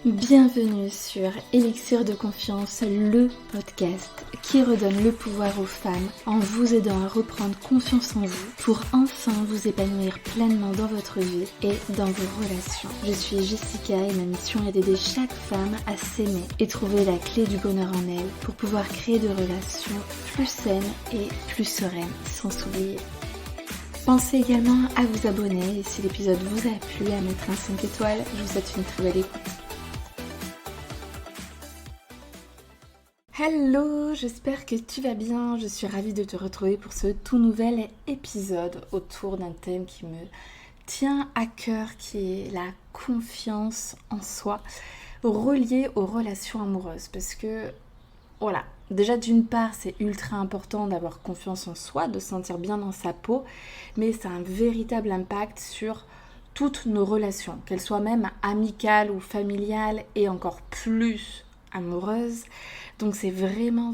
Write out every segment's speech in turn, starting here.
Bienvenue sur Élixir de Confiance, le podcast qui redonne le pouvoir aux femmes en vous aidant à reprendre confiance en vous pour enfin vous épanouir pleinement dans votre vie et dans vos relations. Je suis Jessica et ma mission est d'aider chaque femme à s'aimer et trouver la clé du bonheur en elle pour pouvoir créer des relations plus saines et plus sereines sans s'oublier. Pensez également à vous abonner et si l'épisode vous a plu, à mettre un 5 étoiles. Je vous souhaite une très belle écoute. Hello, j'espère que tu vas bien. Je suis ravie de te retrouver pour ce tout nouvel épisode autour d'un thème qui me tient à cœur, qui est la confiance en soi, reliée aux relations amoureuses. Parce que, voilà, déjà d'une part, c'est ultra important d'avoir confiance en soi, de se sentir bien dans sa peau, mais ça a un véritable impact sur toutes nos relations, qu'elles soient même amicales ou familiales et encore plus amoureuses. Donc c'est vraiment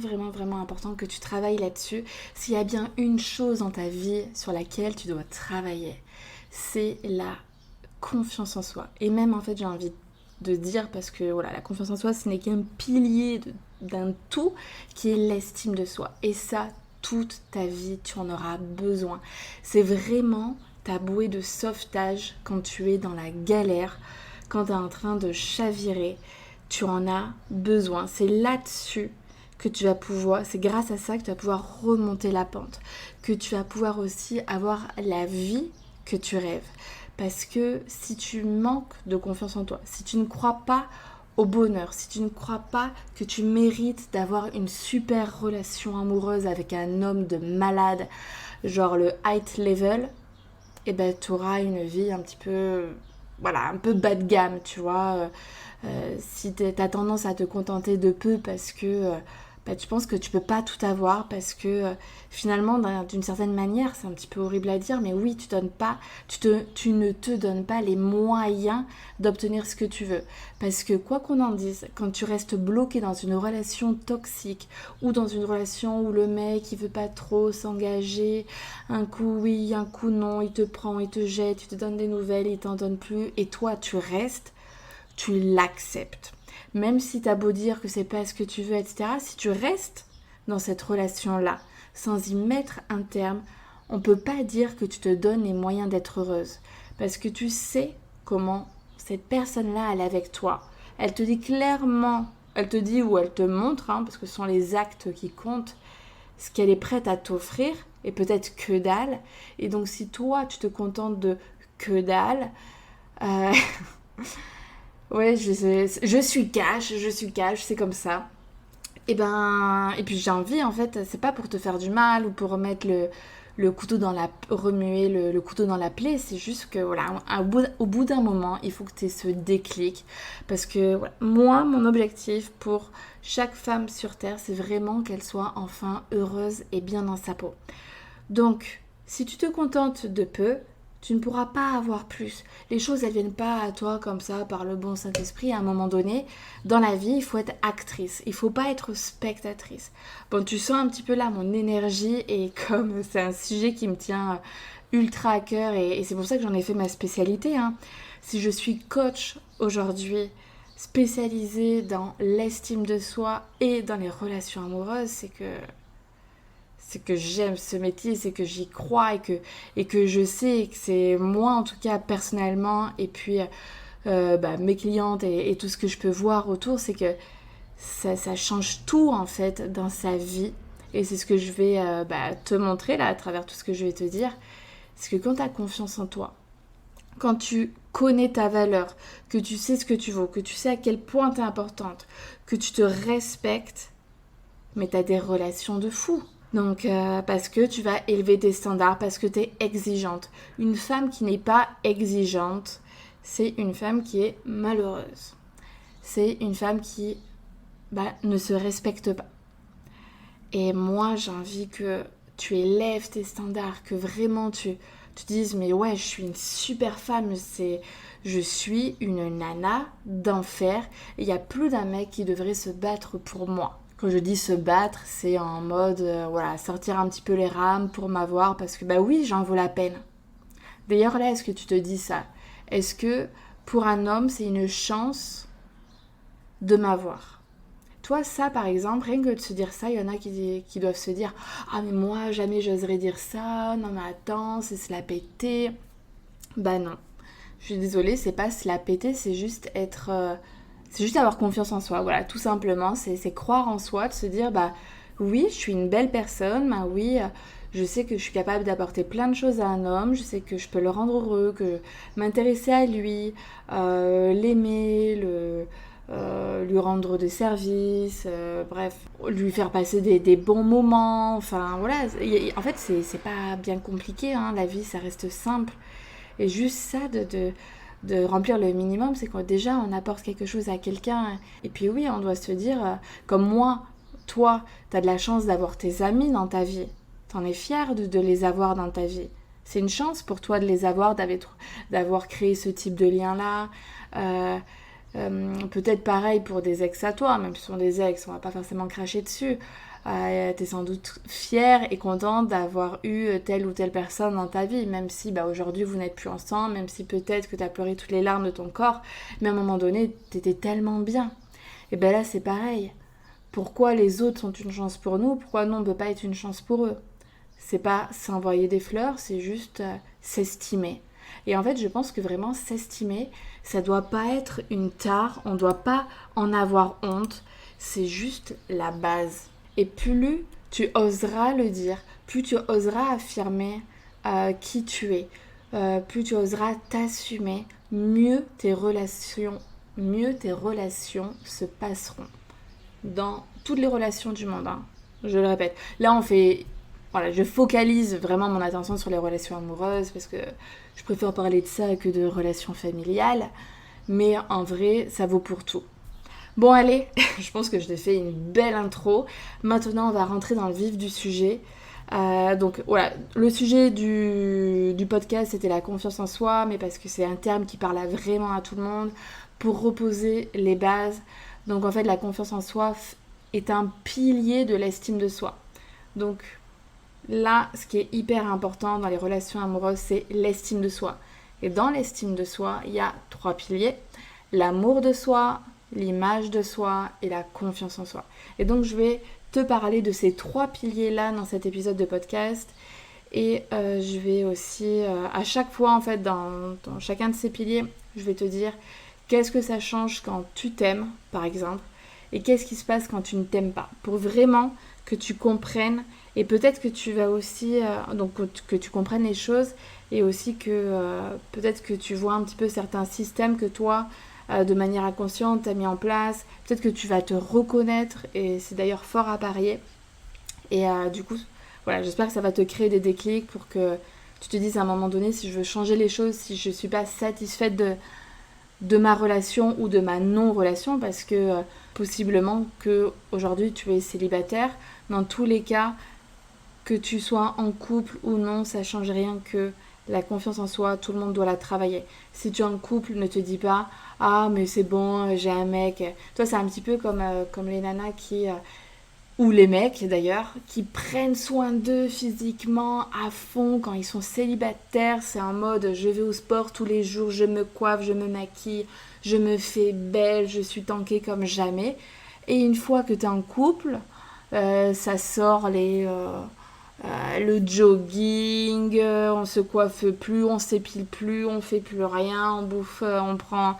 important que tu travailles là-dessus. S'il y a bien une chose dans ta vie sur laquelle tu dois travailler, c'est la confiance en soi. Et même en fait j'ai envie de dire, parce que voilà, la confiance en soi ce n'est qu'un pilier d'un tout qui est l'estime de soi. Et ça, toute ta vie tu en auras besoin. C'est vraiment ta bouée de sauvetage quand tu es dans la galère, quand tu es en train de chavirer. Tu en as besoin. C'est là-dessus que tu vas pouvoir, c'est grâce à ça que tu vas pouvoir remonter la pente, que tu vas pouvoir aussi avoir la vie que tu rêves. Parce que si tu manques de confiance en toi, si tu ne crois pas au bonheur, si tu ne crois pas que tu mérites d'avoir une super relation amoureuse avec un homme de malade, genre le high level, eh ben tu auras une vie un petit peu, voilà, un peu bas de gamme, tu vois. Si tu as tendance à te contenter de peu parce que tu penses que tu peux pas tout avoir, parce que finalement d'une certaine manière, c'est un petit peu horrible à dire, mais oui, tu ne te donnes pas les moyens d'obtenir ce que tu veux. Parce que quoi qu'on en dise, quand tu restes bloqué dans une relation toxique ou dans une relation où le mec il veut pas trop s'engager, un coup oui, un coup non, il te prend, il te jette, il te donne des nouvelles, il t'en donne plus, et toi tu restes, tu l'acceptes. Même si t'as beau dire que c'est pas ce que tu veux, etc., si tu restes dans cette relation-là, sans y mettre un terme, on peut pas dire que tu te donnes les moyens d'être heureuse. Parce que tu sais comment cette personne-là, elle est avec toi. Elle te dit clairement, elle te dit ou elle te montre, parce que ce sont les actes qui comptent, ce qu'elle est prête à t'offrir, et peut-être que dalle. Et donc si toi, tu te contentes de que dalle, ouais, je suis cash, c'est comme ça. Et puis j'ai envie, en fait, c'est pas pour te faire du mal ou pour remettre le couteau dans remuer le couteau dans la plaie, c'est juste que, voilà, au bout d'un moment, il faut que tu aies ce déclic. Parce que, voilà, moi, mon objectif pour chaque femme sur Terre, c'est vraiment qu'elle soit enfin heureuse et bien dans sa peau. Donc, si tu te contentes de peu, tu ne pourras pas avoir plus. Les choses, elles viennent pas à toi comme ça, par le bon Saint-Esprit. À un moment donné, dans la vie, il faut être actrice. Il faut pas être spectatrice. Bon, tu sens un petit peu là mon énergie, et comme c'est un sujet qui me tient ultra à cœur, et c'est pour ça que j'en ai fait ma spécialité. Si je suis coach aujourd'hui, spécialisée dans l'estime de soi et dans les relations amoureuses, c'est que j'aime ce métier, c'est que j'y crois, et que je sais que c'est moi, en tout cas personnellement, et puis mes clientes et tout ce que je peux voir autour, c'est que ça change tout en fait dans sa vie. Et c'est ce que je vais te montrer là à travers tout ce que je vais te dire. C'est que quand tu as confiance en toi, quand tu connais ta valeur, que tu sais ce que tu vaux, que tu sais à quel point tu es importante, que tu te respectes, mais tu as des relations de fou. Donc, parce que tu vas élever tes standards, parce que tu es exigeante. Une femme qui n'est pas exigeante, c'est une femme qui est malheureuse. C'est une femme qui ne se respecte pas. Et moi, j'ai envie que tu élèves tes standards, que vraiment tu dises, mais ouais, je suis une super femme, je suis une nana d'enfer. Il n'y a plus d'un mec qui devrait se battre pour moi. Quand je dis se battre, c'est en mode, sortir un petit peu les rames pour m'avoir, parce que oui, j'en vaux la peine. D'ailleurs, là, est-ce que tu te dis ça ? Est-ce que pour un homme, c'est une chance de m'avoir. Toi, ça, par exemple, rien que de se dire ça, il y en a qui doivent se dire « Ah, mais moi, jamais j'oserais dire ça. Non, mais attends, c'est se la péter. » Bah non. Je suis désolée, c'est pas se la péter, c'est juste c'est juste avoir confiance en soi. Voilà, tout simplement, c'est croire en soi, de se dire « Bah oui, je suis une belle personne. Bah oui, je sais que je suis capable d'apporter plein de choses à un homme. Je sais que je peux le rendre heureux, que m'intéresser à lui, l'aimer, lui rendre des services, bref, lui faire passer des bons moments, enfin voilà, en fait c'est pas bien compliqué, hein, la vie ça reste simple, et juste ça de remplir le minimum, c'est que déjà on apporte quelque chose à quelqu'un, et puis oui, on doit se dire, comme moi, toi, t'as de la chance d'avoir tes amis dans ta vie, t'en es fier de les avoir dans ta vie, c'est une chance pour toi de les avoir, d'avoir créé ce type de lien-là, peut-être pareil pour des ex à toi, même si ce sont des ex, on va pas forcément cracher dessus. T'es sans doute fière et contente d'avoir eu telle ou telle personne dans ta vie, même si aujourd'hui vous n'êtes plus ensemble, même si peut-être que t'as pleuré toutes les larmes de ton corps, mais à un moment donné t'étais tellement bien. Et ben là c'est pareil. Pourquoi les autres sont une chance pour nous, pourquoi nous on peut pas être une chance pour eux? C'est pas s'envoyer des fleurs, c'est juste s'estimer. Et en fait, je pense que vraiment s'estimer, ça doit pas être une tare, on doit pas en avoir honte, c'est juste la base. Et plus tu oseras le dire, plus tu oseras affirmer qui tu es, plus tu oseras t'assumer, mieux tes relations se passeront. Dans toutes les relations du monde, hein. Je le répète. Là, voilà, je focalise vraiment mon attention sur les relations amoureuses parce que je préfère parler de ça que de relations familiales. Mais en vrai, ça vaut pour tout. Bon, allez, je pense que je t'ai fait une belle intro. Maintenant, on va rentrer dans le vif du sujet. Donc voilà, le sujet du podcast, c'était la confiance en soi, mais parce que c'est un terme qui parle vraiment à tout le monde, pour reposer les bases. Donc en fait, la confiance en soi est un pilier de l'estime de soi. Donc là, ce qui est hyper important dans les relations amoureuses, c'est l'estime de soi. Et dans l'estime de soi, il y a 3 piliers. L'amour de soi, l'image de soi et la confiance en soi. Et donc, je vais te parler de ces 3 piliers-là dans cet épisode de podcast. Et je vais aussi, à chaque fois, en fait, dans chacun de ces piliers, je vais te dire qu'est-ce que ça change quand tu t'aimes, par exemple, et qu'est-ce qui se passe quand tu ne t'aimes pas. Pour vraiment que tu comprennes. Et peut-être que tu vas aussi, donc que tu comprennes les choses et aussi que peut-être que tu vois un petit peu certains systèmes que toi, de manière inconsciente, tu as mis en place. Peut-être que tu vas te reconnaître et c'est d'ailleurs fort à parier. Et du coup, voilà, j'espère que ça va te créer des déclics pour que tu te dises à un moment donné si je veux changer les choses, si je ne suis pas satisfaite de ma relation ou de ma non-relation parce que possiblement que aujourd'hui tu es célibataire. Dans tous les cas, que tu sois en couple ou non, ça change rien que la confiance en soi, tout le monde doit la travailler. Si tu es en couple, ne te dis pas « Ah, mais c'est bon, j'ai un mec ». Toi, c'est un petit peu comme les nanas ou les mecs d'ailleurs, qui prennent soin d'eux physiquement à fond quand ils sont célibataires. C'est en mode « Je vais au sport tous les jours, je me coiffe, je me maquille, je me fais belle, je suis tankée comme jamais ». Et une fois que tu es en couple, ça sort le jogging, on se coiffe plus, on s'épile plus, on fait plus rien, on bouffe, on prend...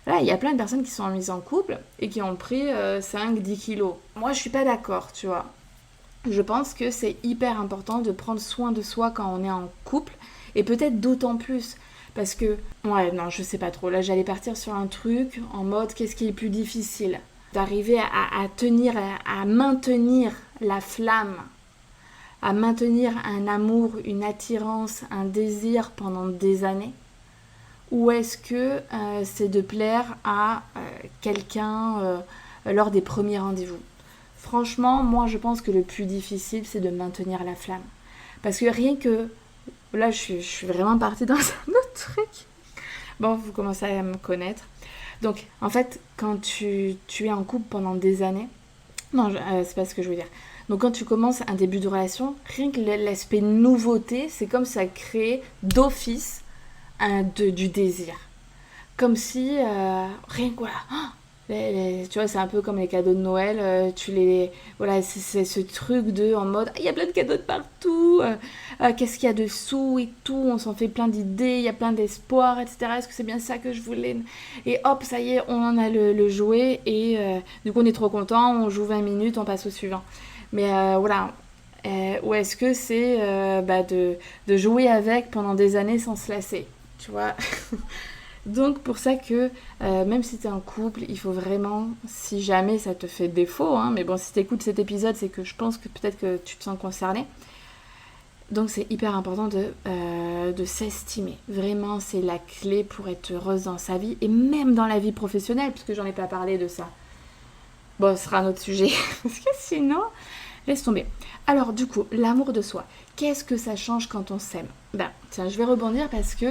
Là, il y a plein de personnes qui sont mises en couple et qui ont pris 5-10 kilos. Moi, je suis pas d'accord, tu vois. Je pense que c'est hyper important de prendre soin de soi quand on est en couple et peut-être d'autant plus parce que... Ouais, non, je sais pas trop. Là, j'allais partir sur un truc en mode qu'est-ce qui est plus difficile ? D'arriver à tenir, à maintenir la flamme, à maintenir un amour, une attirance, un désir pendant des années, ou est-ce que c'est de plaire à quelqu'un lors des premiers rendez-vous? Franchement, moi je pense que le plus difficile c'est de maintenir la flamme. Parce que rien que... Là je suis vraiment partie dans un autre truc. Bon, vous commencez à me connaître. Donc en fait, quand tu es en couple pendant des années... Non, c'est pas ce que je veux dire. Donc quand tu commences un début de relation, rien que l'aspect nouveauté, c'est comme ça crée d'office du désir. Comme si, rien que voilà, Tu vois, c'est un peu comme les cadeaux de Noël, voilà, c'est ce truc de en mode, il y a plein de cadeaux de partout, qu'est-ce qu'il y a dessous et tout, on s'en fait plein d'idées, il y a plein d'espoir, etc. Est-ce que c'est bien ça que je voulais? Et hop, ça y est, on en a le jouet et du coup on est trop content, on joue 20 minutes, on passe au suivant. Mais voilà, ou est-ce que c'est de jouer avec pendant des années sans se lasser, tu vois? Donc pour ça que même si t'es en couple, il faut vraiment, si jamais ça te fait défaut, hein, mais bon, si t'écoutes cet épisode, c'est que je pense que peut-être que tu te sens concerné. Donc c'est hyper important de s'estimer. Vraiment, c'est la clé pour être heureuse dans sa vie et même dans la vie professionnelle, puisque j'en ai pas parlé de ça. Bon, ce sera un autre sujet, parce que sinon, laisse tomber. Alors du coup, l'amour de soi, qu'est-ce que ça change quand on s'aime? Tiens, je vais rebondir parce que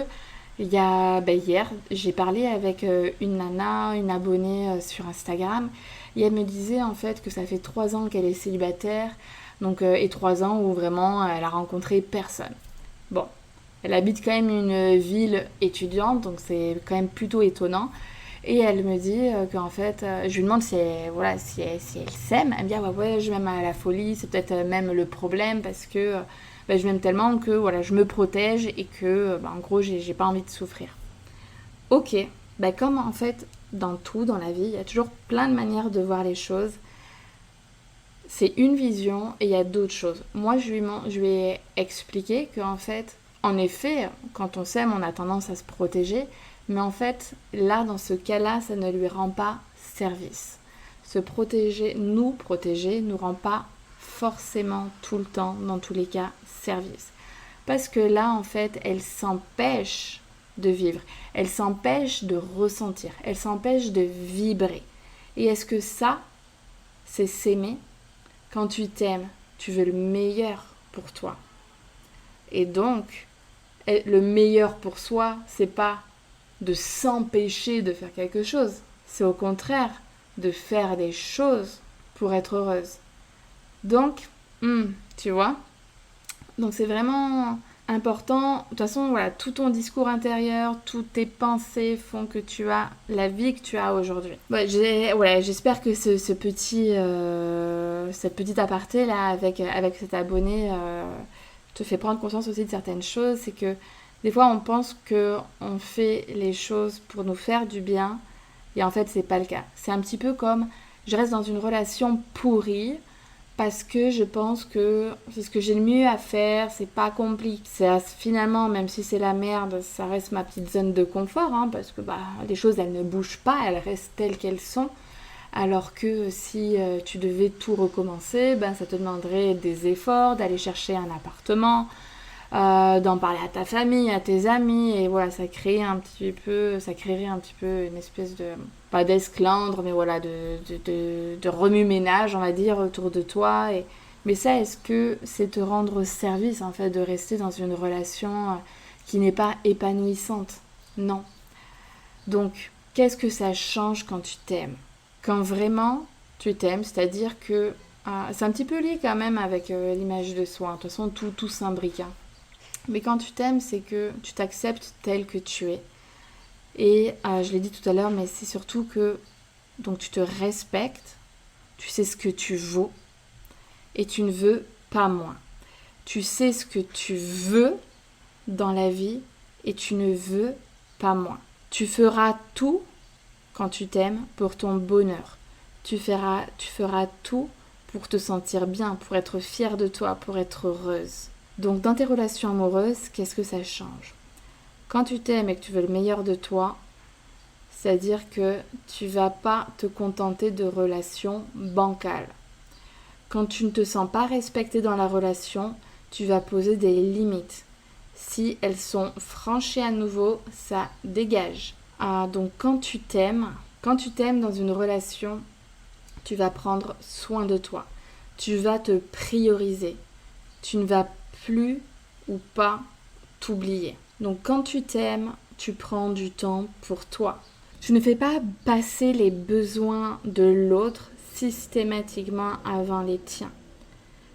hier, j'ai parlé avec une nana, une abonnée sur Instagram, et elle me disait en fait que ça fait 3 ans qu'elle est célibataire, donc, et 3 ans où vraiment elle a rencontré personne. Bon, elle habite quand même une ville étudiante, donc c'est quand même plutôt étonnant. Et elle me dit qu'en fait, je lui demande si elle s'aime. Elle me dit ah ouais, je m'aime à la folie, c'est peut-être même le problème parce que je m'aime tellement que voilà, je me protège et que en gros, j'ai pas envie de souffrir. Ok, comme en fait, dans tout, dans la vie, il y a toujours plein de manières de voir les choses. C'est une vision et il y a d'autres choses. Moi, je lui ai expliqué qu'en fait, en effet, quand on s'aime, on a tendance à se protéger. Mais en fait, là, dans ce cas-là, ça ne lui rend pas service. Se protéger, nous rend pas forcément tout le temps, dans tous les cas, service. Parce que là, en fait, elle s'empêche de vivre. Elle s'empêche de ressentir. Elle s'empêche de vibrer. Et est-ce que ça, c'est s'aimer? Quand tu t'aimes, tu veux le meilleur pour toi. Et donc, le meilleur pour soi, c'est pas de s'empêcher de faire quelque chose. C'est au contraire de faire des choses pour être heureuse. Donc, tu vois? Donc c'est vraiment important. De toute façon, voilà, tout ton discours intérieur, toutes tes pensées font que tu as la vie que tu as aujourd'hui. J'espère que cette petite aparté là avec cet abonné te fait prendre conscience aussi de certaines choses. C'est que des fois, on pense qu'on fait les choses pour nous faire du bien, et en fait, c'est pas le cas. C'est un petit peu comme je reste dans une relation pourrie parce que je pense que c'est ce que j'ai le mieux à faire, c'est pas compliqué. Finalement, même si c'est la merde, ça reste ma petite zone de confort, hein, parce que les choses, elles ne bougent pas, elles restent telles qu'elles sont. Alors que si tu devais tout recommencer, ça te demanderait des efforts, d'aller chercher un appartement, d'en parler à ta famille, à tes amis, et voilà, ça créerait un petit peu une espèce de, pas d'esclandre, mais voilà, de remue-ménage, on va dire, autour de toi. Mais ça, est-ce que c'est te rendre service, en fait, de rester dans une relation qui n'est pas épanouissante? Non. Donc, qu'est-ce que ça change quand tu t'aimes? Quand vraiment tu t'aimes, c'est-à-dire que c'est un petit peu lié quand même avec l'image de soi. De toute façon, tout s'imbrique. Mais quand tu t'aimes, c'est que tu t'acceptes tel que tu es. Et je l'ai dit tout à l'heure, mais c'est surtout que donc tu te respectes, tu sais ce que tu vaux et tu ne veux pas moins. Tu sais ce que tu veux dans la vie et tu ne veux pas moins. Tu feras tout quand tu t'aimes pour ton bonheur. Tu feras tout pour te sentir bien, pour être fière de toi, pour être heureuse. Donc dans tes relations amoureuses, qu'est-ce que ça change? Quand tu t'aimes et que tu veux le meilleur de toi, c'est-à-dire que tu ne vas pas te contenter de relations bancales. Quand tu ne te sens pas respecté dans la relation, tu vas poser des limites. Si elles sont franchies à nouveau, ça dégage. Donc quand tu t'aimes dans une relation, tu vas prendre soin de toi. Tu vas te prioriser. Tu ne vas plus ou pas t'oublier. Donc quand tu t'aimes, tu prends du temps pour toi. Tu ne fais pas passer les besoins de l'autre systématiquement avant les tiens.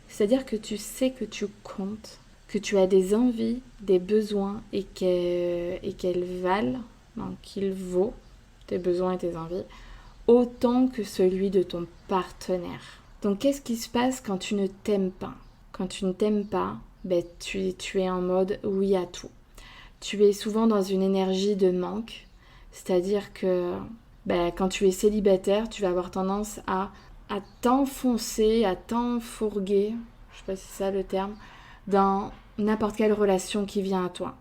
C'est-à-dire que tu sais que tu comptes, que tu as des envies, des besoins et qu'elles valent, donc qu'il vaut tes besoins et tes envies autant que celui de ton partenaire. Donc qu'est-ce qui se passe quand tu ne t'aimes pas? Quand tu ne t'aimes pas, tu es en mode oui à tout. Tu es souvent dans une énergie de manque, c'est-à-dire que quand tu es célibataire, tu vas avoir tendance à t'enfoncer, à t'enfourguer, je sais pas si c'est ça le terme, dans n'importe quelle relation qui vient à toi.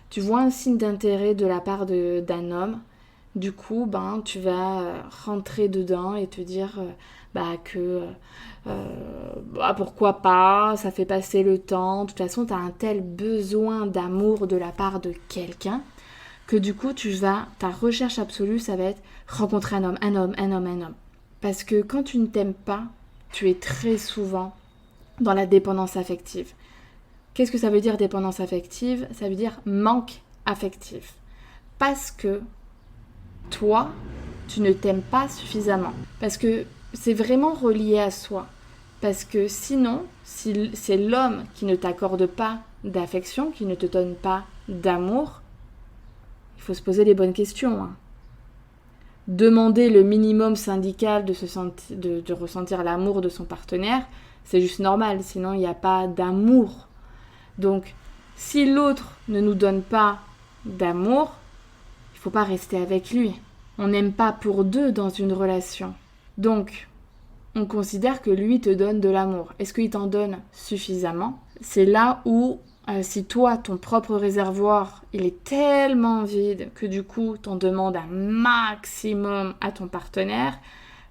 Tu vois un signe d'intérêt de la part d'un homme, du coup, tu vas rentrer dedans et te dire pourquoi pas, ça fait passer le temps. De toute façon, tu as un tel besoin d'amour de la part de quelqu'un que du coup, ta recherche absolue, ça va être rencontrer un homme. Parce que quand tu ne t'aimes pas, tu es très souvent dans la dépendance affective. Qu'est-ce que ça veut dire dépendance affective? Ça veut dire manque affectif. Parce que toi, tu ne t'aimes pas suffisamment. Parce que c'est vraiment relié à soi. Parce que sinon, si c'est l'homme qui ne t'accorde pas d'affection, qui ne te donne pas d'amour, il faut se poser les bonnes questions. Demander le minimum syndical de ressentir l'amour de son partenaire, c'est juste normal, sinon il n'y a pas d'amour. Donc, si l'autre ne nous donne pas d'amour, il ne faut pas rester avec lui. On n'aime pas pour deux dans une relation. Donc, on considère que lui te donne de l'amour. Est-ce qu'il t'en donne suffisamment? C'est là où, si toi, ton propre réservoir, il est tellement vide que du coup, t'en demandes un maximum à ton partenaire,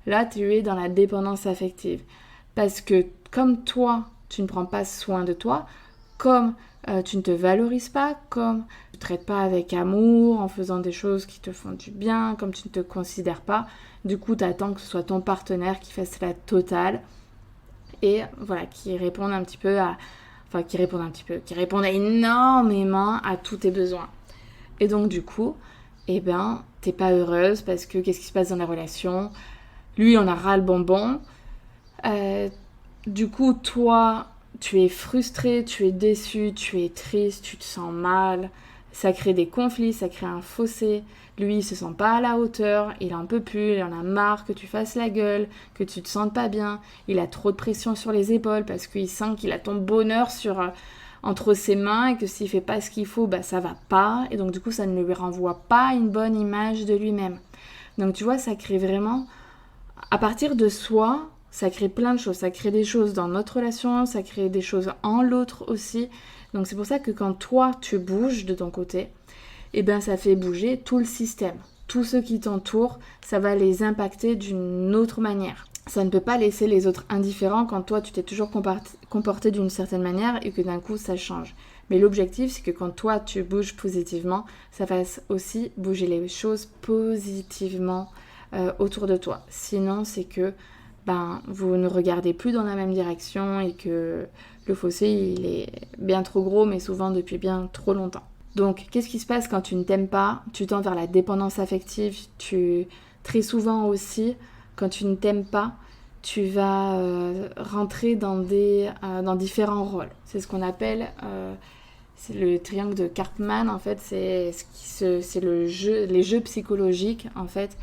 là, tu es dans la dépendance affective. Parce que comme toi, tu ne prends pas soin de toi, comme tu ne te valorises pas, comme tu ne te traites pas avec amour, en faisant des choses qui te font du bien, comme tu ne te considères pas, du coup, tu attends que ce soit ton partenaire qui fasse la totale et voilà, qui réponde énormément à tous tes besoins. Et donc, du coup, t'es pas heureuse parce que qu'est-ce qui se passe dans la relation? Lui, on a ras le bonbon. Du coup, toi, tu es frustré, tu es déçu, tu es triste, tu te sens mal. Ça crée des conflits, ça crée un fossé. Lui, il se sent pas à la hauteur, il en peut plus, il en a marre que tu fasses la gueule, que tu te sentes pas bien. Il a trop de pression sur les épaules parce qu'il sent qu'il a ton bonheur entre ses mains et que s'il fait pas ce qu'il faut, ça va pas. Et donc, du coup, ça ne lui renvoie pas une bonne image de lui-même. Donc, tu vois, ça crée vraiment... À partir de soi, ça crée plein de choses. Ça crée des choses dans notre relation, ça crée des choses en l'autre aussi. Donc c'est pour ça que quand toi, tu bouges de ton côté, ça fait bouger tout le système. Tous ceux qui t'entourent, ça va les impacter d'une autre manière. Ça ne peut pas laisser les autres indifférents quand toi, tu t'es toujours comporté d'une certaine manière et que d'un coup, ça change. Mais l'objectif, c'est que quand toi, tu bouges positivement, ça fasse aussi bouger les choses positivement autour de toi. Sinon, c'est que vous ne regardez plus dans la même direction et que le fossé, il est bien trop gros, mais souvent depuis bien trop longtemps. Donc, qu'est-ce qui se passe quand tu ne t'aimes pas? Tu tends vers la dépendance affective. Très souvent aussi, quand tu ne t'aimes pas, tu vas rentrer dans différents rôles. C'est ce qu'on appelle... c'est le triangle de Karpman, en fait. C'est les jeux psychologiques, en fait,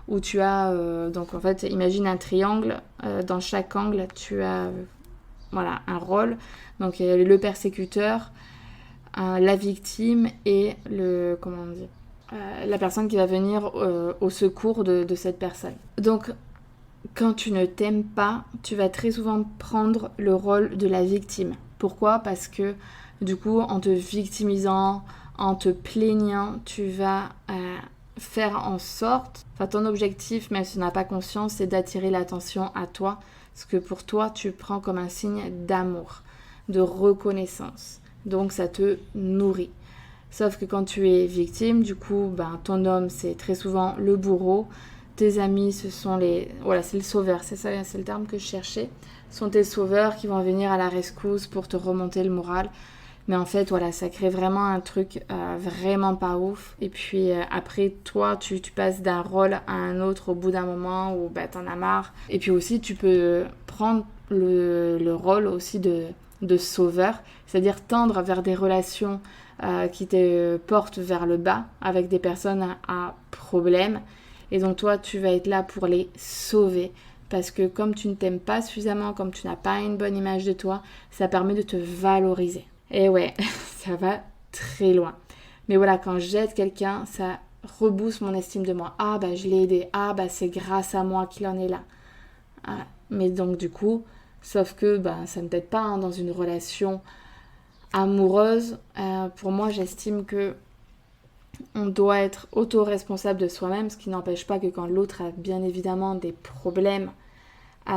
où tu as... donc, en fait, imagine un triangle. Dans chaque angle, tu as un rôle. Donc, il y a le persécuteur, la victime et la personne qui va venir au secours de cette personne. Donc, quand tu ne t'aimes pas, tu vas très souvent prendre le rôle de la victime. Pourquoi? Parce que, du coup, en te victimisant, en te plaignant, tu vas faire en sorte... ton objectif, même si tu n'as pas conscience, c'est d'attirer l'attention à toi. Parce que pour toi, tu prends comme un signe d'amour, de reconnaissance. Donc, ça te nourrit. Sauf que quand tu es victime, du coup, ton homme, c'est très souvent le bourreau. Tes amis, ce sont c'est le sauveur, c'est ça, c'est le terme que je cherchais. Ce sont tes sauveurs qui vont venir à la rescousse pour te remonter le moral. Mais en fait, ça crée vraiment un truc vraiment pas ouf. Et puis après, toi, tu passes d'un rôle à un autre au bout d'un moment où t'en as marre. Et puis aussi, tu peux prendre le rôle aussi de sauveur, c'est-à-dire tendre vers des relations qui te portent vers le bas avec des personnes à problème. Et donc toi, tu vas être là pour les sauver. Parce que comme tu ne t'aimes pas suffisamment, comme tu n'as pas une bonne image de toi, ça permet de te valoriser. Et ouais, ça va très loin. Mais voilà, quand j'aide quelqu'un, ça rebooste mon estime de moi. Ah bah je l'ai aidé. Ah bah c'est grâce à moi qu'il en est là. Ah, mais donc du coup, sauf que bah, ça ne t'aide pas dans une relation amoureuse. Pour moi, j'estime que on doit être auto-responsable de soi-même, ce qui n'empêche pas que quand l'autre a bien évidemment des problèmes,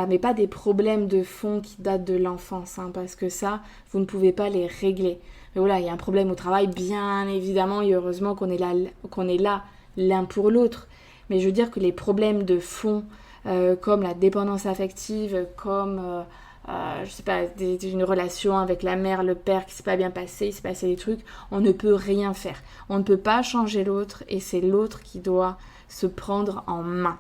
mais pas des problèmes de fond qui datent de l'enfance, parce que ça, vous ne pouvez pas les régler. Mais voilà, il y a un problème au travail, bien évidemment, et heureusement qu'on est là l'un pour l'autre. Mais je veux dire que les problèmes de fond, comme la dépendance affective, comme je sais pas, une relation avec la mère, le père qui s'est pas bien passé, il s'est passé des trucs, on ne peut rien faire. On ne peut pas changer l'autre et c'est l'autre qui doit se prendre en main.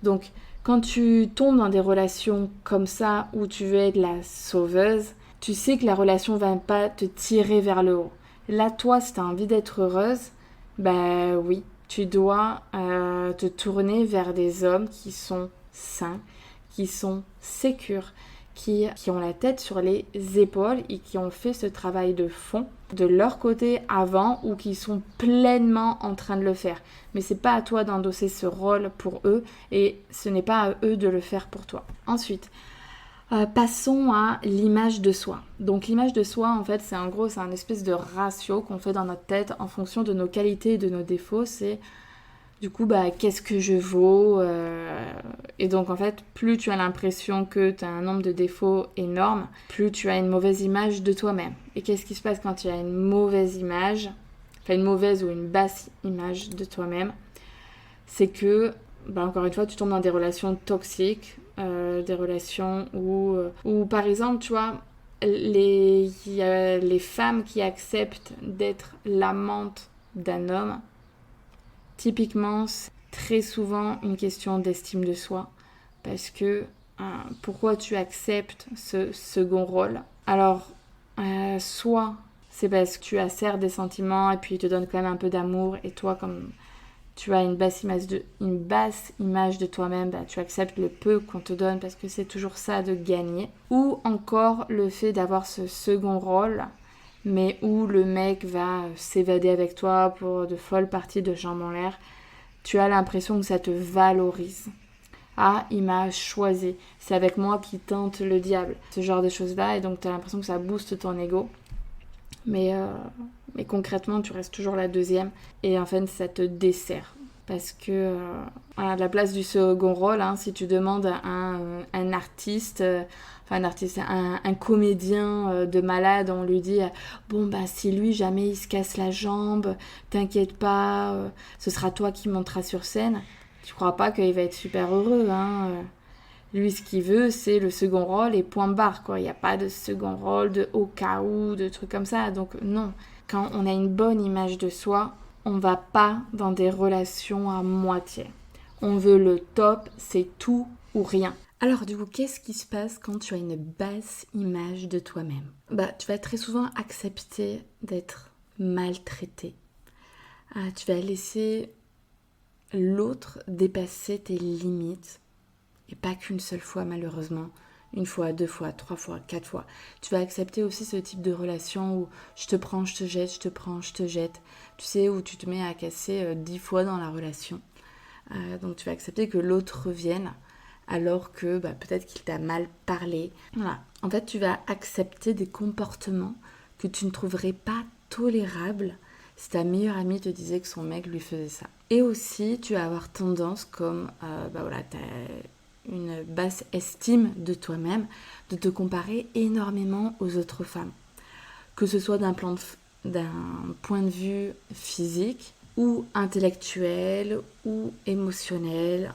Donc, quand tu tombes dans des relations comme ça où tu veux être la sauveuse, tu sais que la relation va pas te tirer vers le haut. Là, toi, si tu as envie d'être heureuse, bah oui, tu dois te tourner vers des hommes qui sont sains, qui sont sécures, qui ont la tête sur les épaules et qui ont fait ce travail de fond de leur côté avant ou qui sont pleinement en train de le faire. Mais c'est pas à toi d'endosser ce rôle pour eux et ce n'est pas à eux de le faire pour toi. Ensuite, passons à l'image de soi. Donc l'image de soi, en fait, c'est un espèce de ratio qu'on fait dans notre tête en fonction de nos qualités et de nos défauts. C'est du coup, qu'est-ce que je vaux Et donc, en fait, plus tu as l'impression que tu as un nombre de défauts énorme, plus tu as une mauvaise image de toi-même. Et qu'est-ce qui se passe quand tu as une mauvaise image, enfin une mauvaise ou une basse image de toi-même? C'est que, encore une fois, tu tombes dans des relations toxiques, des relations où, par exemple, tu vois, il y a les femmes qui acceptent d'être l'amante d'un homme. Typiquement, c'est très souvent une question d'estime de soi parce que pourquoi tu acceptes ce second rôle? Alors, soit c'est parce que tu as certes des sentiments et puis il te donne quand même un peu d'amour et toi, comme tu as une basse image de toi-même, tu acceptes le peu qu'on te donne parce que c'est toujours ça de gagner. Ou encore le fait d'avoir ce second rôle mais où le mec va s'évader avec toi pour de folles parties de jambes en l'air, tu as l'impression que ça te valorise. Ah, il m'a choisi, c'est avec moi qui tente le diable. Ce genre de choses-là, et donc tu as l'impression que ça booste ton ego. Mais concrètement, tu restes toujours la deuxième, et en fait, ça te dessert. Parce que à la place du second rôle, si tu demandes à un artiste, un comédien de malade, on lui dit si lui jamais il se casse la jambe, t'inquiète pas, ce sera toi qui monteras sur scène. Tu crois pas qu'il va être super heureux, Lui, ce qu'il veut, c'est le second rôle et point barre, quoi. Il n'y a pas de second rôle, de au cas où, de trucs comme ça. Donc non, quand on a une bonne image de soi, on va pas dans des relations à moitié. On veut le top, c'est tout ou rien. Alors du coup, qu'est-ce qui se passe quand tu as une basse image de toi-même? Tu vas très souvent accepter d'être maltraité. Tu vas laisser l'autre dépasser tes limites. Et pas qu'une seule fois, malheureusement. Une fois, 2 fois, 3 fois, 4 fois. Tu vas accepter aussi ce type de relation où je te prends, je te jette, je te prends, je te jette. Tu sais, où tu te mets à casser 10 fois dans la relation. Donc tu vas accepter que l'autre revienne alors que peut-être qu'il t'a mal parlé. Voilà. En fait, tu vas accepter des comportements que tu ne trouverais pas tolérables si ta meilleure amie te disait que son mec lui faisait ça. Et aussi, tu vas avoir tendance, comme t'as une basse estime de toi-même, de te comparer énormément aux autres femmes. Que ce soit d'un point de vue physique, ou intellectuel, ou émotionnel.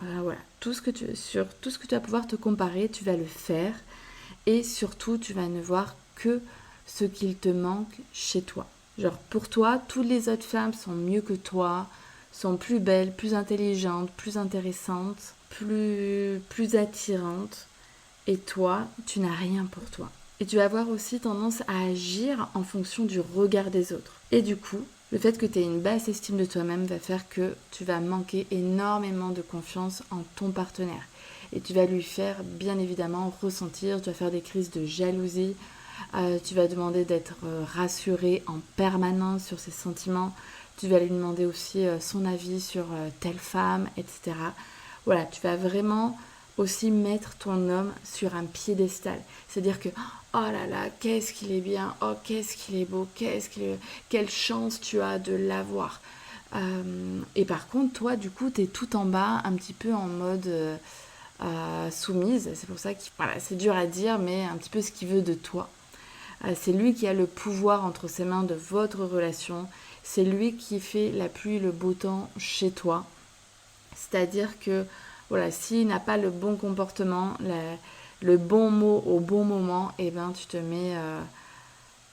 Sur tout ce que tu vas pouvoir te comparer, tu vas le faire. Et surtout, tu vas ne voir que ce qu'il te manque chez toi. Genre, pour toi, toutes les autres femmes sont mieux que toi, sont plus belles, plus intelligentes, plus intéressantes, plus attirantes. Et toi, tu n'as rien pour toi. Et tu vas avoir aussi tendance à agir en fonction du regard des autres. Et du coup, Le fait que tu aies une basse estime de toi-même va faire que tu vas manquer énormément de confiance en ton partenaire. Et tu vas lui faire bien évidemment ressentir, tu vas faire des crises de jalousie, tu vas demander d'être rassuré en permanence sur ses sentiments, tu vas lui demander aussi son avis sur telle femme, etc. Voilà, tu vas vraiment aussi mettre ton homme sur un piédestal. C'est-à-dire que, oh là là, qu'est-ce qu'il est bien, oh qu'est-ce qu'il est beau, quelle chance tu as de l'avoir. Et par contre, toi, du coup, t'es tout en bas, un petit peu en mode soumise. C'est pour ça que voilà, c'est dur à dire, mais un petit peu ce qu'il veut de toi. C'est lui qui a le pouvoir entre ses mains de votre relation. C'est lui qui fait la pluie, le beau temps chez toi. C'est-à-dire que voilà, s'il n'a pas le bon comportement, le bon mot au bon moment, et ben tu te mets,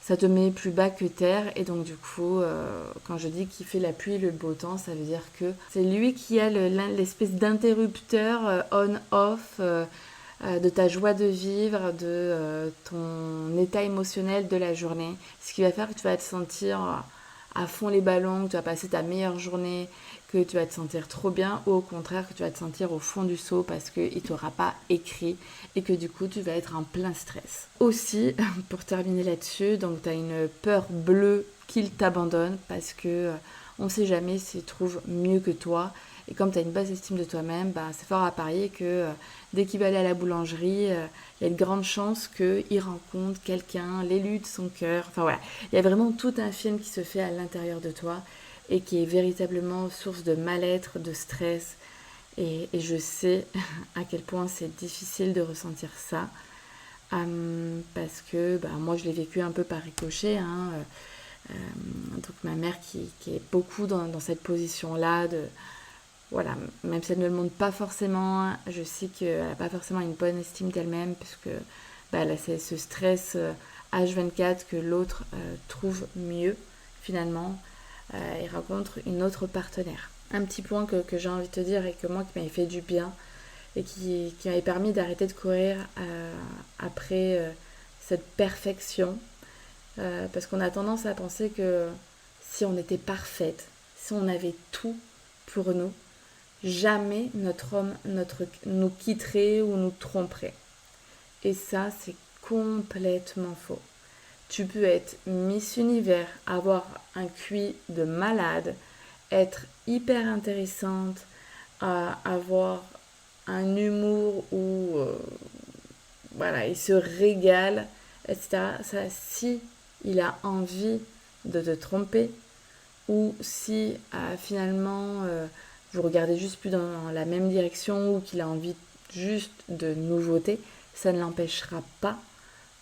ça te met plus bas que terre. Et donc du coup, quand je dis qu'il fait la pluie, le beau temps, ça veut dire que c'est lui qui a l'espèce d'interrupteur on-off de ta joie de vivre, de ton état émotionnel de la journée. Ce qui va faire que tu vas te sentir à fond les ballons, que tu vas passer ta meilleure journée, que tu vas te sentir trop bien, ou au contraire que tu vas te sentir au fond du seau parce qu'il ne t'aura pas écrit et que du coup tu vas être en plein stress. Aussi, pour terminer là-dessus, donc tu as une peur bleue qu'il t'abandonne parce que on ne sait jamais s'il trouve mieux que toi. Et comme tu as une basse estime de toi-même, bah, c'est fort à parier que dès qu'il va aller à la boulangerie, il y a de grandes chances qu'il rencontre quelqu'un, l'élu de son cœur. Enfin voilà, il y a vraiment tout un film qui se fait à l'intérieur de toi et qui est véritablement source de mal-être, de stress. Et je sais à quel point c'est difficile de ressentir ça. Parce que bah, moi je l'ai vécu un peu par ricochet. Donc ma mère qui est beaucoup dans cette position-là de... Voilà, même si elle ne le montre pas forcément, je sais qu'elle n'a pas forcément une bonne estime d'elle-même, puisque bah, elle a ce stress H24 que l'autre trouve mieux, finalement, et rencontre une autre partenaire. Un petit point que j'ai envie de te dire et que moi qui m'avait fait du bien et qui m'avait permis d'arrêter de courir après cette perfection, parce qu'on a tendance à penser que si on était parfaite, si on avait tout pour nous, jamais notre homme nous quitterait ou nous tromperait. Et ça, c'est complètement faux. Tu peux être Miss Univers, avoir un QI de malade, être hyper intéressante, avoir un humour où voilà, il se régale, etc. Ça, si il a envie de te tromper, ou si finalement vous regardez juste plus dans la même direction ou qu'il a envie juste de nouveautés, ça ne l'empêchera pas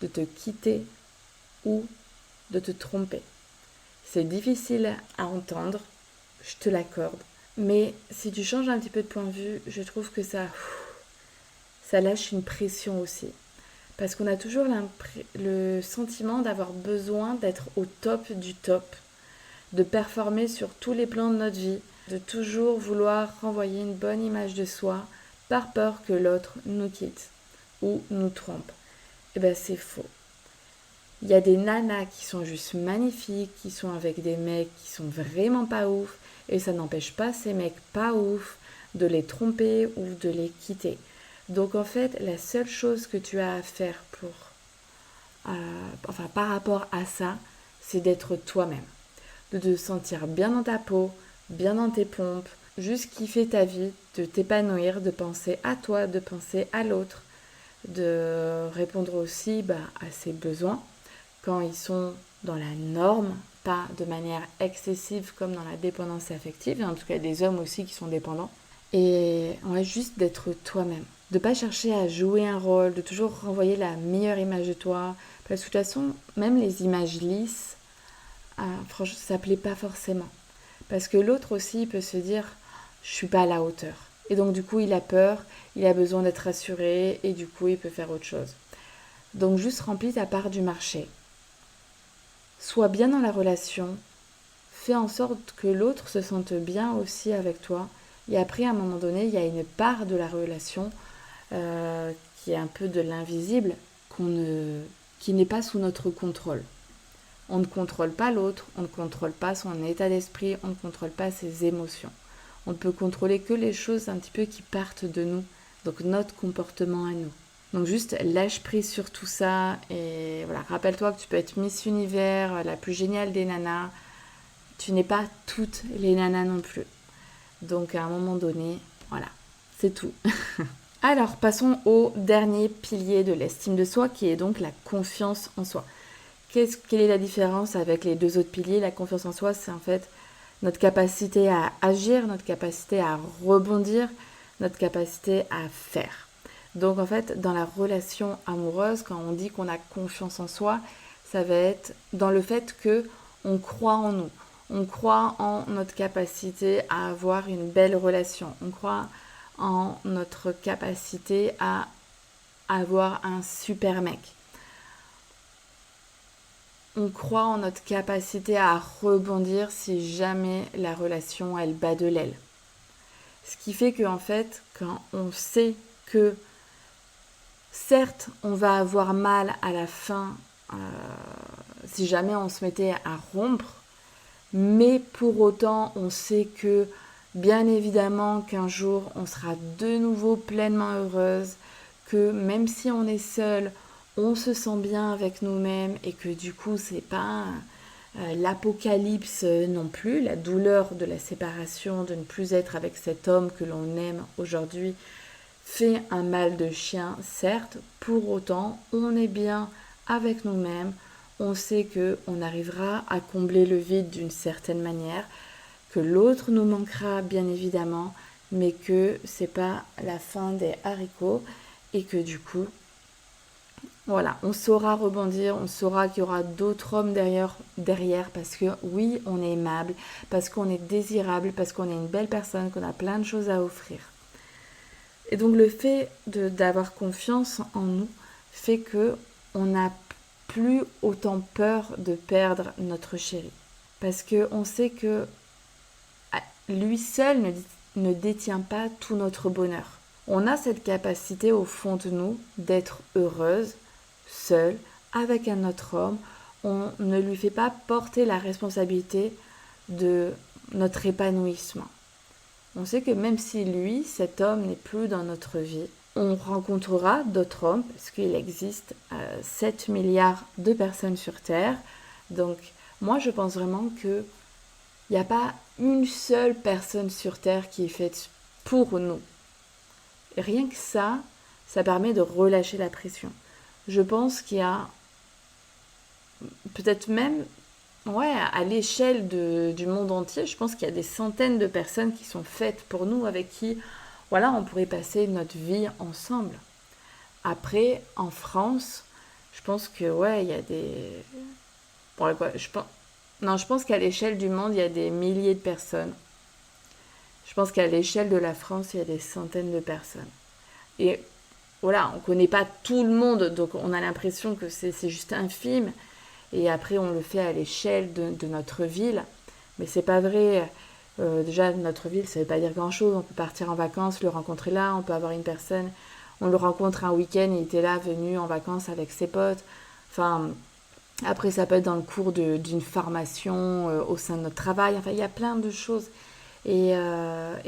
de te quitter ou de te tromper. C'est difficile à entendre, je te l'accorde, mais si tu changes un petit peu de point de vue, je trouve que ça lâche une pression aussi. Parce qu'on a toujours le sentiment d'avoir besoin d'être au top du top, de performer sur tous les plans de notre vie, de toujours vouloir renvoyer une bonne image de soi par peur que l'autre nous quitte ou nous trompe. Eh bien c'est faux. Il y a des nanas qui sont juste magnifiques, qui sont avec des mecs qui sont vraiment pas ouf, et ça n'empêche pas ces mecs pas ouf de les tromper ou de les quitter. Donc en fait, la seule chose que tu as à faire par rapport à ça, c'est d'être toi-même. De te sentir bien dans ta peau, bien dans tes pompes, juste kiffer ta vie, de t'épanouir, de penser à toi, de penser à l'autre, de répondre aussi à ses besoins quand ils sont dans la norme, pas de manière excessive comme dans la dépendance affective. En tout cas, il y a des hommes aussi qui sont dépendants. Et ouais, juste d'être toi-même. De pas chercher à jouer un rôle, de toujours renvoyer la meilleure image de toi. Parce que de toute façon, même les images lisses, franchement, ça plaît pas forcément. Parce que l'autre aussi, il peut se dire, je suis pas à la hauteur. Et donc du coup, il a peur, il a besoin d'être rassuré, et du coup, il peut faire autre chose. Donc juste remplis ta part du marché. Sois bien dans la relation. Fais en sorte que l'autre se sente bien aussi avec toi. Et après, à un moment donné, il y a une part de la relation qui est un peu de l'invisible, qui n'est pas sous notre contrôle. On ne contrôle pas l'autre, on ne contrôle pas son état d'esprit, on ne contrôle pas ses émotions. On ne peut contrôler que les choses un petit peu qui partent de nous, donc notre comportement à nous. Donc juste lâche prise sur tout ça et voilà, rappelle-toi que tu peux être Miss Univers, la plus géniale des nanas. Tu n'es pas toutes les nanas non plus. Donc à un moment donné, voilà, c'est tout. Alors passons au dernier pilier de l'estime de soi qui est donc la confiance en soi. Quelle est la différence avec les deux autres piliers? La confiance en soi, c'est en fait notre capacité à agir, notre capacité à rebondir, notre capacité à faire. Donc en fait, dans la relation amoureuse, quand on dit qu'on a confiance en soi, ça va être dans le fait que on croit en nous. On croit en notre capacité à avoir une belle relation. On croit en notre capacité à avoir un super mec. On croit en notre capacité à rebondir si jamais la relation elle bat de l'aile. Ce qui fait qu'en fait, quand on sait que certes on va avoir mal à la fin si jamais on se mettait à rompre, mais pour autant on sait que bien évidemment qu'un jour on sera de nouveau pleinement heureuse, que même si on est seul, on se sent bien avec nous-mêmes et que du coup c'est pas l'apocalypse non plus, la douleur de la séparation, de ne plus être avec cet homme que l'on aime aujourd'hui fait un mal de chien, certes, pour autant on est bien avec nous-mêmes, on sait qu'on arrivera à combler le vide d'une certaine manière, que l'autre nous manquera bien évidemment, mais que c'est pas la fin des haricots et que du coup voilà, on saura rebondir, on saura qu'il y aura d'autres hommes derrière parce que oui, on est aimable, parce qu'on est désirable, parce qu'on est une belle personne, qu'on a plein de choses à offrir. Et donc le fait d'avoir confiance en nous fait que on n'a plus autant peur de perdre notre chéri. Parce qu'on sait que lui seul ne détient pas tout notre bonheur. On a cette capacité au fond de nous d'être heureuse, seule, avec un autre homme. On ne lui fait pas porter la responsabilité de notre épanouissement. On sait que même si lui, cet homme, n'est plus dans notre vie, on rencontrera d'autres hommes, parce qu'il existe 7 milliards de personnes sur Terre. Donc moi, je pense vraiment qu'il n'y a pas une seule personne sur Terre qui est faite pour nous. Et rien que ça permet de relâcher la pression. Je pense qu'il y a peut-être même, à l'échelle du monde entier, je pense qu'il y a des centaines de personnes qui sont faites pour nous, avec qui, on pourrait passer notre vie ensemble. Après, en France, je pense que, il y a des... je pense qu'à l'échelle du monde, il y a des milliers de personnes. Je pense qu'à l'échelle de la France, il y a des centaines de personnes. Et on ne connaît pas tout le monde, donc on a l'impression que c'est juste infime. Et après, on le fait à l'échelle de notre ville. Mais c'est pas vrai. Déjà, notre ville, ça veut pas dire grand-chose. On peut partir en vacances, le rencontrer là. On peut avoir une personne, on le rencontre un week-end, il était là, venu en vacances avec ses potes. Enfin, après, ça peut être dans le cours d'une formation au sein de notre travail. Enfin, il y a plein de choses. Et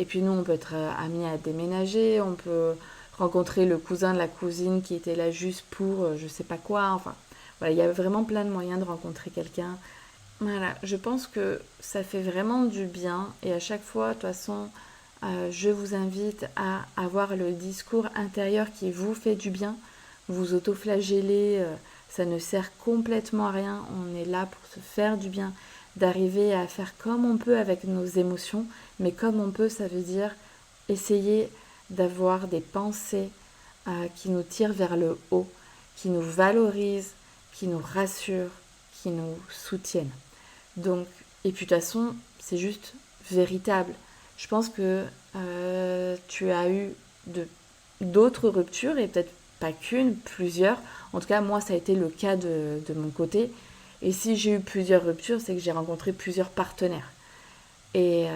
puis nous, on peut être amenés à déménager. On peut rencontrer le cousin de la cousine qui était là juste pour je sais pas quoi. Enfin, il y a vraiment plein de moyens de rencontrer quelqu'un. Voilà, je pense que ça fait vraiment du bien. Et à chaque fois, de toute façon, je vous invite à avoir le discours intérieur qui vous fait du bien. Vous autoflagellez, ça ne sert complètement à rien. On est là pour se faire du bien, d'arriver à faire comme on peut avec nos émotions. Mais comme on peut, ça veut dire essayer d'avoir des pensées qui nous tirent vers le haut, qui nous valorisent, qui nous rassurent, qui nous soutiennent. Donc, et puis de toute façon, c'est juste véritable. Je pense que tu as eu d'autres ruptures, et peut-être pas qu'une, plusieurs. En tout cas, moi, ça a été le cas de mon côté. Et si j'ai eu plusieurs ruptures, c'est que j'ai rencontré plusieurs partenaires. Et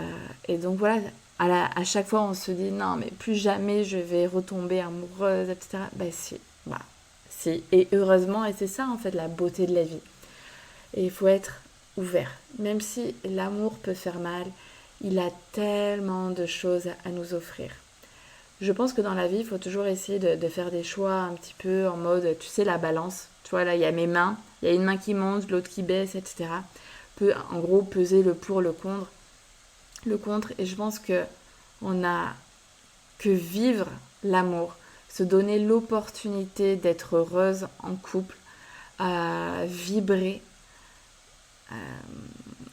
donc voilà, à chaque fois, on se dit, non, mais plus jamais je vais retomber amoureuse, etc. Ben si, voilà. Si. Et heureusement, et c'est ça, en fait, la beauté de la vie. Et il faut être ouvert. Même si l'amour peut faire mal, il a tellement de choses à nous offrir. Je pense que dans la vie, il faut toujours essayer de faire des choix un petit peu en mode, tu sais, la balance. Tu vois, là, il y a mes mains, il y a une main qui monte, l'autre qui baisse, etc. Peut, en gros, peser le pour, le contre. Le contre, et je pense que on a que vivre l'amour, se donner l'opportunité d'être heureuse en couple, à vibrer,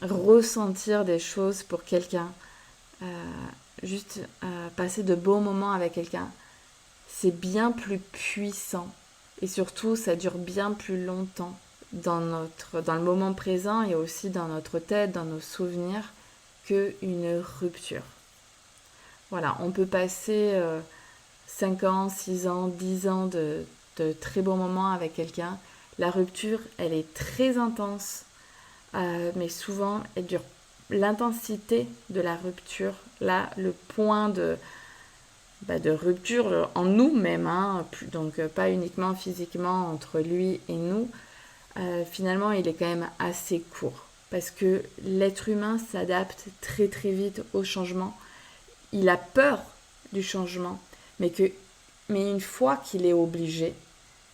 ressentir des choses pour quelqu'un, euh, juste passer de beaux moments avec quelqu'un, c'est bien plus puissant et surtout ça dure bien plus longtemps dans le moment présent et aussi dans notre tête, dans nos souvenirs, qu'une rupture. Voilà, on peut passer 5 ans, 6 ans, 10 ans de très bons moments avec quelqu'un. La rupture, elle est très intense, mais souvent, elle dure. L'intensité de la rupture, là, le point de rupture en nous-mêmes, hein, donc pas uniquement physiquement entre lui et nous, finalement, il est quand même assez court. Parce que l'être humain s'adapte très très vite au changement. Il a peur du changement, mais une fois qu'il est obligé,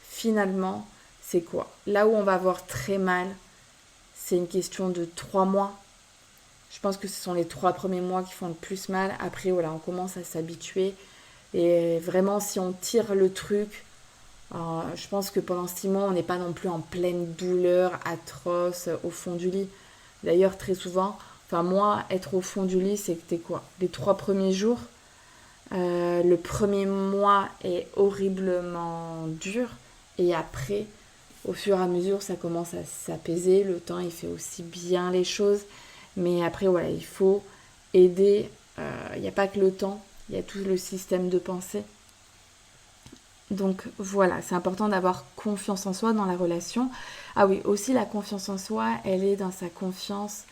finalement, c'est quoi? Là où on va avoir très mal, c'est une question de 3 mois. Je pense que ce sont les 3 premiers mois qui font le plus mal. Après, voilà, on commence à s'habituer. Et vraiment, si on tire le truc, je pense que pendant 6 mois, on n'est pas non plus en pleine douleur atroce au fond du lit. D'ailleurs, très souvent, enfin moi, être au fond du lit, c'était quoi? Les 3 premiers jours, le premier mois est horriblement dur. Et après, au fur et à mesure, ça commence à s'apaiser. Le temps, il fait aussi bien les choses. Mais après, voilà, il faut aider. Il n'y a pas que le temps, il y a tout le système de pensée. Donc voilà, c'est important d'avoir confiance en soi dans la relation. Ah oui, aussi la confiance en soi, elle est dans sa confiance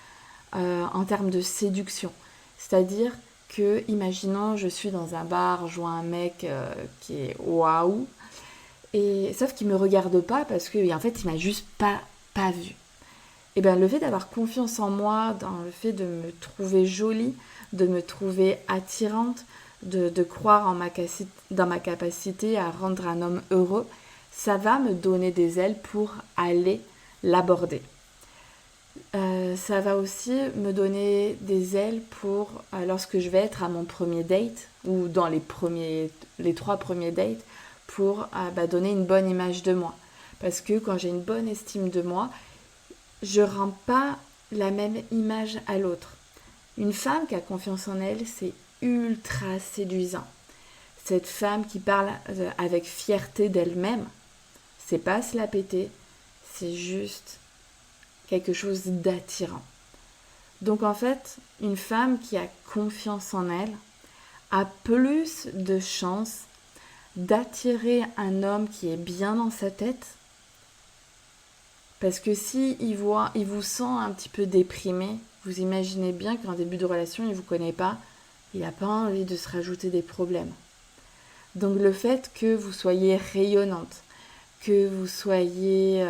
en termes de séduction. C'est-à-dire que, imaginons, je suis dans un bar, je vois un mec qui est waouh, et sauf qu'il me regarde pas parce que en fait, il m'a juste pas vu. Et bien le fait d'avoir confiance en moi, dans le fait de me trouver jolie, de me trouver attirante, de croire dans ma capacité à rendre un homme heureux, ça va me donner des ailes pour aller l'aborder. Ça va aussi me donner des ailes pour lorsque je vais être à mon premier date ou dans les 3 premiers dates pour donner une bonne image de moi. Parce que quand j'ai une bonne estime de moi, je ne rends pas la même image à l'autre. Une femme qui a confiance en elle, c'est ultra séduisant. Cette femme qui parle avec fierté d'elle-même, c'est pas se la péter, c'est juste quelque chose d'attirant. Donc en fait, une femme qui a confiance en elle a plus de chances d'attirer un homme qui est bien dans sa tête. Parce que si il vous sent un petit peu déprimé, vous imaginez bien qu'en début de relation, il ne vous connaît pas, il n'a pas envie de se rajouter des problèmes. Donc le fait que vous soyez rayonnante, que vous soyez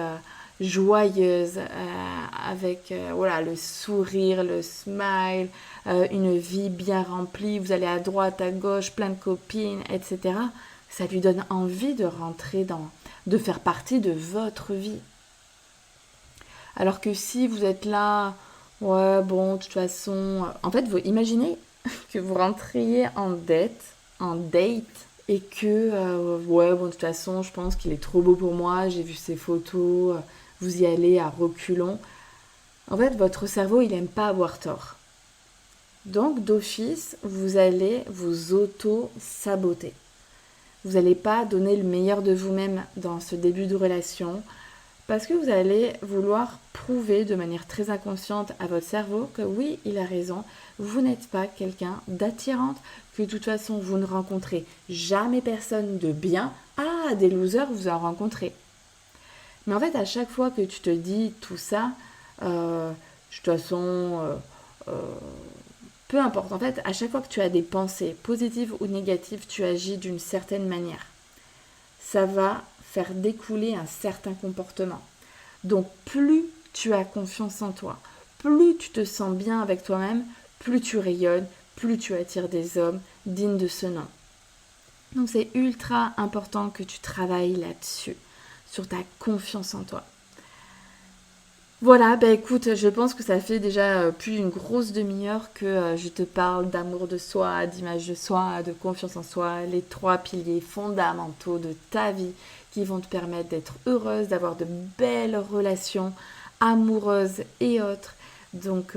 joyeuse, avec voilà, le sourire, le smile, une vie bien remplie, vous allez à droite, à gauche, plein de copines, etc. Ça lui donne envie de rentrer de faire partie de votre vie. Alors que si vous êtes là, ouais, bon, de toute façon... En fait, vous imaginez que vous rentriez en date, et que, ouais, bon, de toute façon, je pense qu'il est trop beau pour moi, j'ai vu ses photos, vous y allez à reculons. En fait, votre cerveau, il n'aime pas avoir tort. Donc, d'office, vous allez vous auto-saboter. Vous n'allez pas donner le meilleur de vous-même dans ce début de relation, parce que vous allez vouloir prouver de manière très inconsciente à votre cerveau que oui, il a raison, vous n'êtes pas quelqu'un d'attirante, que de toute façon vous ne rencontrez jamais personne de bien. Ah, des losers, vous en rencontrez. Mais en fait, à chaque fois que tu te dis tout ça, de toute façon, peu importe, en fait, à chaque fois que tu as des pensées positives ou négatives, tu agis d'une certaine manière. Ça va faire découler un certain comportement. Donc plus tu as confiance en toi. Plus tu te sens bien avec toi-même, plus tu rayonnes, plus tu attires des hommes dignes de ce nom. Donc c'est ultra important que tu travailles là-dessus, sur ta confiance en toi. Voilà, écoute, je pense que ça fait déjà plus d'une grosse demi-heure que je te parle d'amour de soi, d'image de soi, de confiance en soi, les 3 piliers fondamentaux de ta vie qui vont te permettre d'être heureuse, d'avoir de belles relations amoureuses et autres. Donc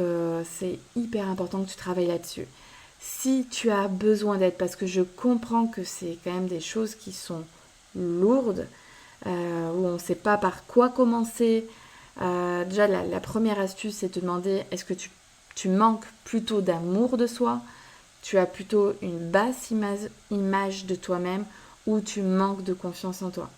c'est hyper important que tu travailles là-dessus. Si tu as besoin d'aide, parce que je comprends que c'est quand même des choses qui sont lourdes, où on ne sait pas par quoi commencer. Déjà, la première astuce, c'est de te demander est-ce que tu manques plutôt d'amour de soi, tu as plutôt une basse image de toi-même ou tu manques de confiance en toi.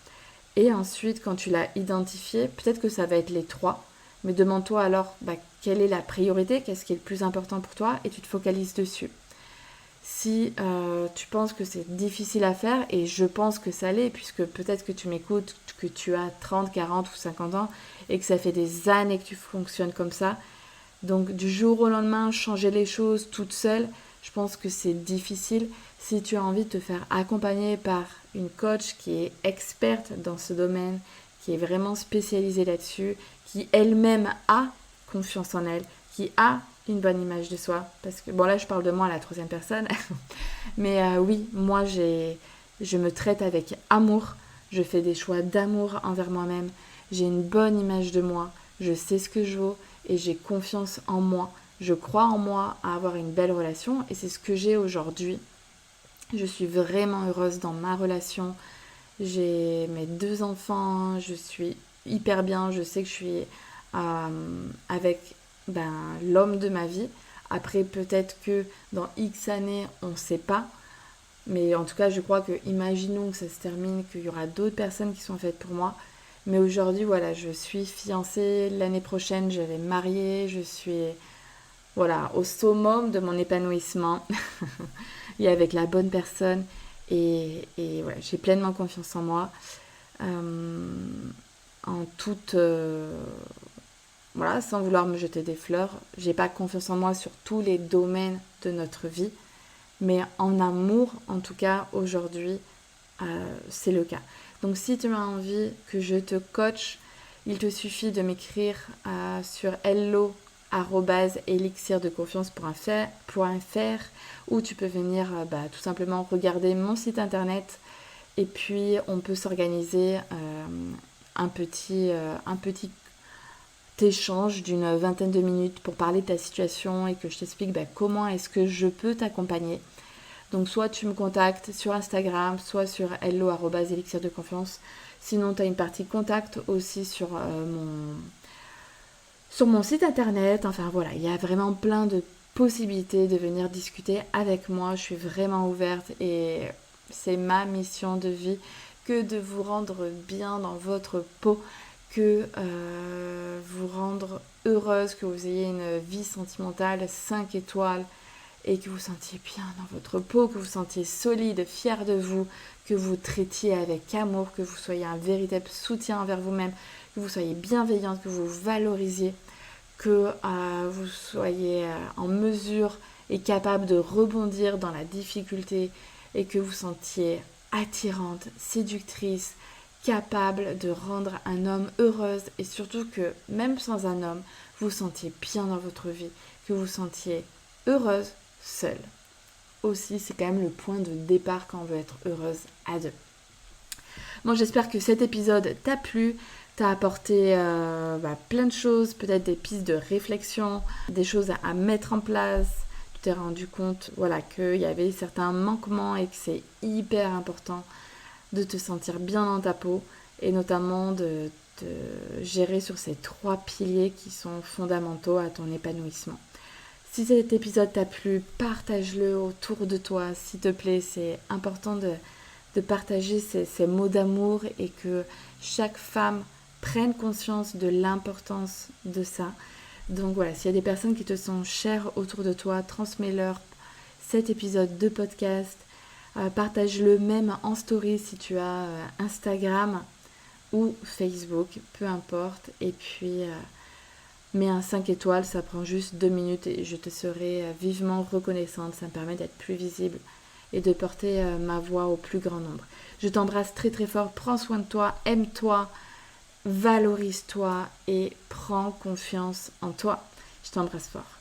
Et ensuite, quand tu l'as identifié, peut-être que ça va être les 3, mais demande-toi alors quelle est la priorité, qu'est-ce qui est le plus important pour toi et tu te focalises dessus. Si tu penses que c'est difficile à faire, et je pense que ça l'est, puisque peut-être que tu m'écoutes, que tu as 30, 40 ou 50 ans, et que ça fait des années que tu fonctionnes comme ça, donc du jour au lendemain, changer les choses toute seule, je pense que c'est difficile. Si tu as envie de te faire accompagner par une coach qui est experte dans ce domaine, qui est vraiment spécialisée là-dessus, qui elle-même a confiance en elle, qui a une bonne image de soi, parce que, bon là je parle de moi à la 3e personne, mais oui, moi je me traite avec amour, je fais des choix d'amour envers moi-même, j'ai une bonne image de moi, je sais ce que je vaux et j'ai confiance en moi, je crois en moi à avoir une belle relation et c'est ce que j'ai aujourd'hui. Je suis vraiment heureuse dans ma relation, j'ai mes 2 enfants, je suis hyper bien, je sais que je suis avec l'homme de ma vie. Après, peut-être que dans X années, on ne sait pas. Mais en tout cas, je crois que, imaginons que ça se termine, qu'il y aura d'autres personnes qui sont faites pour moi. Mais aujourd'hui, voilà, je suis fiancée. L'année prochaine, je vais me marier. Je suis, voilà, au summum de mon épanouissement. Et avec la bonne personne. Et voilà, j'ai pleinement confiance en moi. En toute... voilà, sans vouloir me jeter des fleurs, j'ai pas confiance en moi sur tous les domaines de notre vie, mais en amour, en tout cas, aujourd'hui, c'est le cas. Donc si tu as envie que je te coach, il te suffit de m'écrire sur hello@elixirdeconfiance.fr ou tu peux venir tout simplement regarder mon site internet et puis on peut s'organiser un petit t'échange d'une vingtaine de minutes pour parler de ta situation et que je t'explique comment est-ce que je peux t'accompagner. Donc soit tu me contactes sur Instagram, soit sur hello@elixirdeconfiance. Sinon, tu as une partie contact aussi sur mon site internet. Enfin voilà, il y a vraiment plein de possibilités de venir discuter avec moi. Je suis vraiment ouverte et c'est ma mission de vie que de vous rendre bien dans votre peau, que vous rendre heureuse, que vous ayez une vie sentimentale 5 étoiles et que vous sentiez bien dans votre peau, que vous sentiez solide, fier de vous, que vous traitiez avec amour, que vous soyez un véritable soutien envers vous-même, que vous soyez bienveillante, que vous valorisiez, que vous soyez en mesure et capable de rebondir dans la difficulté et que vous sentiez attirante, séductrice, capable de rendre un homme heureuse et surtout que même sans un homme, vous sentiez bien dans votre vie, que vous sentiez heureuse seule. Aussi, c'est quand même le point de départ quand on veut être heureuse à 2. Bon, j'espère que cet épisode t'a plu, t'a apporté plein de choses, peut-être des pistes de réflexion, des choses à mettre en place. Tu t'es rendu compte qu'il y avait certains manquements et que c'est hyper important de te sentir bien dans ta peau et notamment de gérer sur ces 3 piliers qui sont fondamentaux à ton épanouissement. Si cet épisode t'a plu, partage-le autour de toi, s'il te plaît. C'est important de partager ces mots d'amour et que chaque femme prenne conscience de l'importance de ça. Donc voilà, s'il y a des personnes qui te sont chères autour de toi, transmets-leur cet épisode de podcast. Partage-le même en story si tu as Instagram ou Facebook, peu importe. Et puis mets un 5 étoiles, ça prend juste 2 minutes et je te serai vivement reconnaissante. Ça me permet d'être plus visible et de porter ma voix au plus grand nombre. Je t'embrasse très très fort, prends soin de toi, aime-toi, valorise-toi et prends confiance en toi. Je t'embrasse fort.